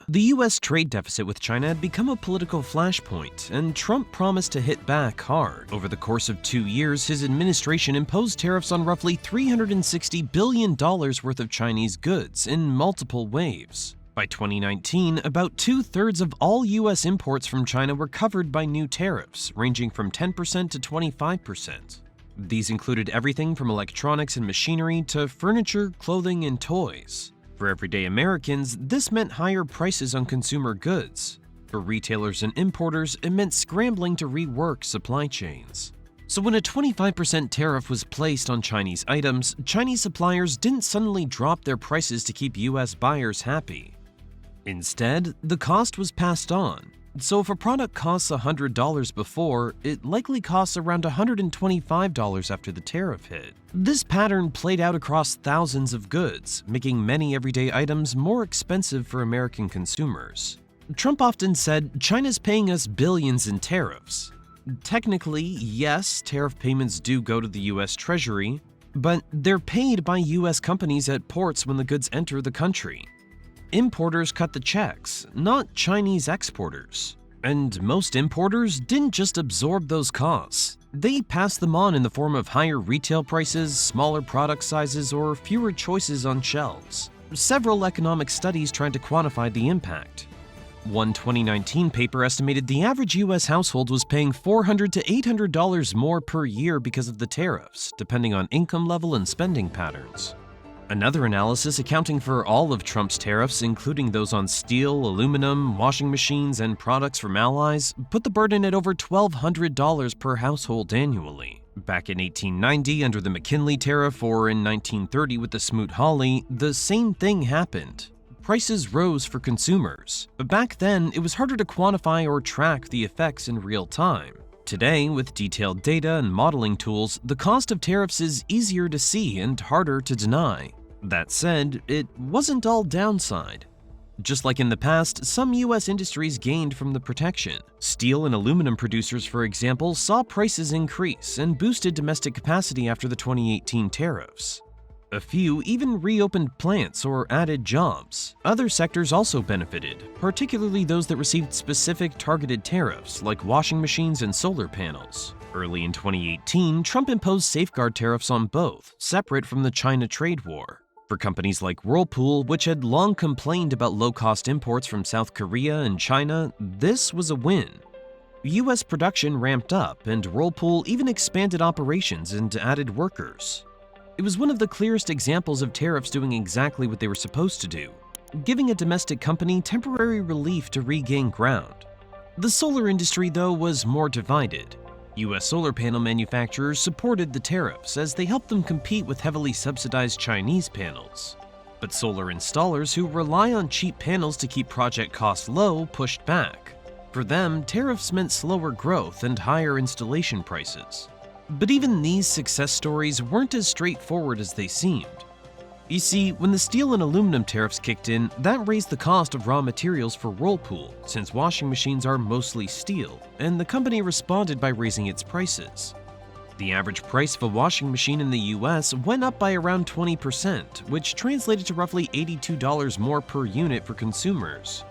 The US trade deficit with China had become a political flashpoint, and Trump promised to hit back hard. Over the course of 2 years, his administration imposed tariffs on roughly $360 billion worth of Chinese goods in multiple waves. By 2019, about 2/3 of all US imports from China were covered by new tariffs, ranging from 10% to 25%. These included everything from electronics and machinery to furniture, clothing, and toys. For everyday Americans, this meant higher prices on consumer goods. For retailers and importers, it meant scrambling to rework supply chains. So when a 25% tariff was placed on Chinese items, Chinese suppliers didn't suddenly drop their prices to keep US buyers happy. Instead, the cost was passed on. So if a product costs $100 before, it likely costs around $125 after the tariff hit. This pattern played out across thousands of goods, making many everyday items more expensive for American consumers. Trump often said, "China's paying us billions in tariffs." Technically, yes, tariff payments do go to the US Treasury, but they're paid by US companies at ports when the goods enter the country. Importers cut the checks, not Chinese exporters. And most importers didn't just absorb those costs. They passed them on in the form of higher retail prices, smaller product sizes, or fewer choices on shelves. Several economic studies tried to quantify the impact. One 2019 paper estimated the average US household was paying $400 to $800 more per year because of the tariffs, depending on income level and spending patterns. Another analysis accounting for all of Trump's tariffs, including those on steel, aluminum, washing machines, and products from allies, put the burden at over $1,200 per household annually. Back in 1890 under the McKinley tariff, or in 1930 with the Smoot-Hawley, the same thing happened. Prices rose for consumers, but back then it was harder to quantify or track the effects in real time. Today, with detailed data and modeling tools, the cost of tariffs is easier to see and harder to deny. That said, it wasn't all downside. Just like in the past, some US industries gained from the protection. Steel and aluminum producers, for example, saw prices increase and boosted domestic capacity after the 2018 tariffs. A few even reopened plants or added jobs. Other sectors also benefited, particularly those that received specific targeted tariffs like washing machines and solar panels. Early in 2018, Trump imposed safeguard tariffs on both, separate from the China trade war. For companies like Whirlpool, which had long complained about low-cost imports from South Korea and China, this was a win. US production ramped up, and Whirlpool even expanded operations and added workers. It was one of the clearest examples of tariffs doing exactly what they were supposed to do, giving a domestic company temporary relief to regain ground. The solar industry, though, was more divided. US solar panel manufacturers supported the tariffs as they helped them compete with heavily subsidized Chinese panels. But solar installers who rely on cheap panels to keep project costs low pushed back. For them, tariffs meant slower growth and higher installation prices. But even these success stories weren't as straightforward as they seemed. You see, when the steel and aluminum tariffs kicked in, that raised the cost of raw materials for Whirlpool, since washing machines are mostly steel, and the company responded by raising its prices. The average price of a washing machine in the US went up by around 20%, which translated to roughly $82 more per unit for consumers.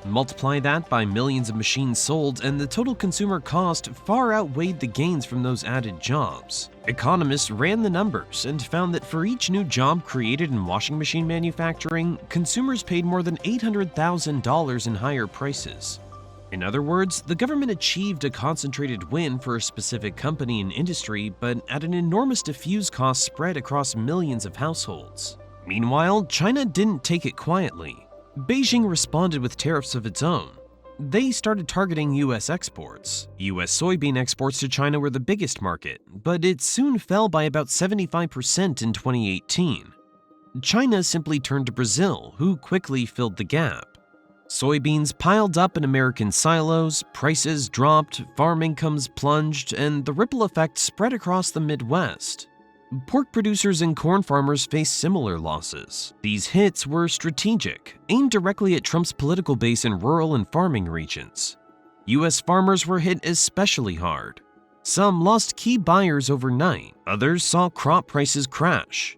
Multiply that by millions of machines sold, and the total consumer cost far outweighed the gains from those added jobs. Economists ran the numbers and found that for each new job created in washing machine manufacturing, consumers paid more than $800,000 in higher prices. In other words, the government achieved a concentrated win for a specific company and industry, but at an enormous diffuse cost spread across millions of households. Meanwhile, China didn't take it quietly. Beijing responded with tariffs of its own. They started targeting US exports. US soybean exports to China were the biggest market, but it soon fell by about 75% in 2018. China simply turned to Brazil, who quickly filled the gap. Soybeans piled up in American silos, prices dropped, farm incomes plunged, and the ripple effect spread across the Midwest. Pork producers and corn farmers faced similar losses. These hits were strategic, aimed directly at Trump's political base in rural and farming regions. US farmers were hit especially hard. Some lost key buyers overnight, others saw crop prices crash.